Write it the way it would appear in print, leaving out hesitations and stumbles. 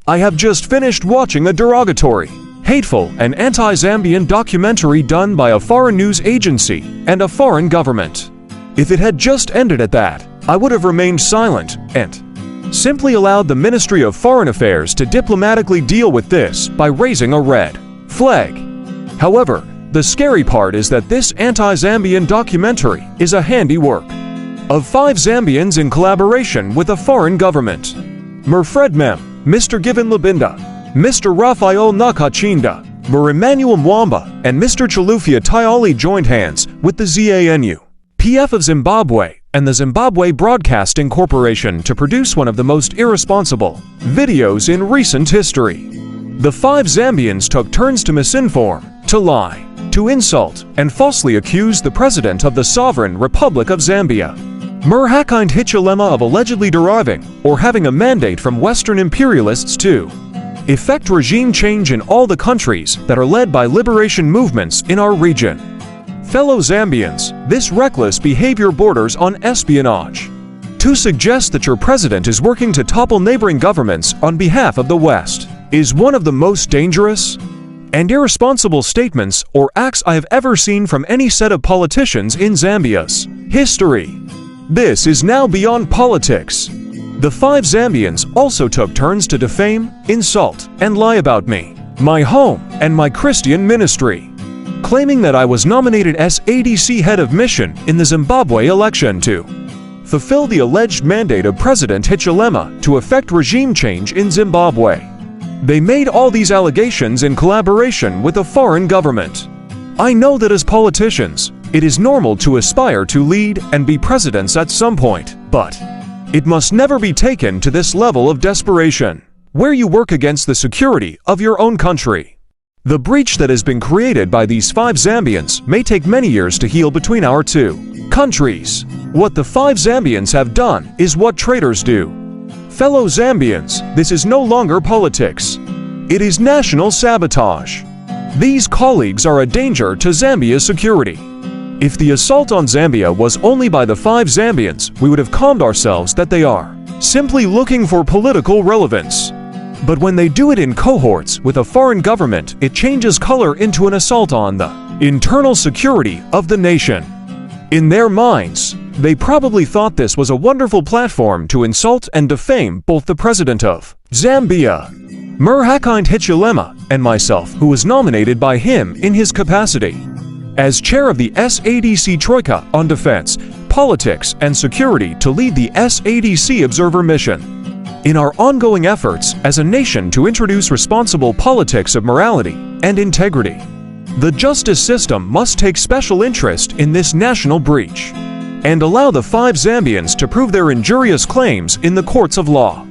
I have just finished watching a derogatory, hateful, and anti-Zambian documentary done by a foreign news agency and a foreign government. If it had just ended at that, I would have remained silent and simply allowed the Ministry of Foreign Affairs to diplomatically deal with this by raising a red flag. However, the scary part is that this anti-Zambian documentary is a handiwork of 5 Zambians in collaboration with a foreign government. Murfred Mem, Mr. Given Labinda, Mr. Rafael Nakachinda, Mr. Emmanuel Mwamba, and Mr. Chalufia Tayali joined hands with the ZANU PF of Zimbabwe and the Zimbabwe Broadcasting Corporation to produce one of the most irresponsible videos in recent history. The 5 Zambians took turns to misinform, to lie, to insult, and falsely accuse the President of the Sovereign Republic of Zambia, Hakainde Hichilema, of allegedly deriving or having a mandate from Western imperialists to effect regime change in all the countries that are led by liberation movements in our region. Fellow Zambians, this reckless behavior borders on espionage. To suggest that your president is working to topple neighboring governments on behalf of the West is one of the most dangerous and irresponsible statements or acts I have ever seen from any set of politicians in Zambia's history. This is now beyond politics. The 5 Zambians also took turns to defame, insult, and lie about me, my home, and my Christian ministry, claiming that I was nominated as SADC head of mission in the Zimbabwe election to fulfill the alleged mandate of President Hichilema to effect regime change in Zimbabwe. They made all these allegations in collaboration with a foreign government. I know that as politicians, it is normal to aspire to lead and be presidents at some point, but it must never be taken to this level of desperation, where you work against the security of your own country. The breach that has been created by these 5 Zambians may take many years to heal between our 2 countries. What the 5 Zambians have done is what traitors do. Fellow Zambians, this is no longer politics. It is national sabotage. These colleagues are a danger to Zambia's security. If the assault on Zambia was only by the 5 Zambians, we would have calmed ourselves that they are simply looking for political relevance. But when they do it in cohorts with a foreign government, it changes color into an assault on the internal security of the nation. In their minds, they probably thought this was a wonderful platform to insult and defame both the President of Zambia, Hakainde Hichilema, and myself, who was nominated by him in his capacity as chair of the SADC Troika on Defense, Politics, and Security to lead the SADC Observer Mission. In our ongoing efforts as a nation to introduce responsible politics of morality and integrity, the justice system must take special interest in this national breach and allow the 5 Zambians to prove their injurious claims in the courts of law.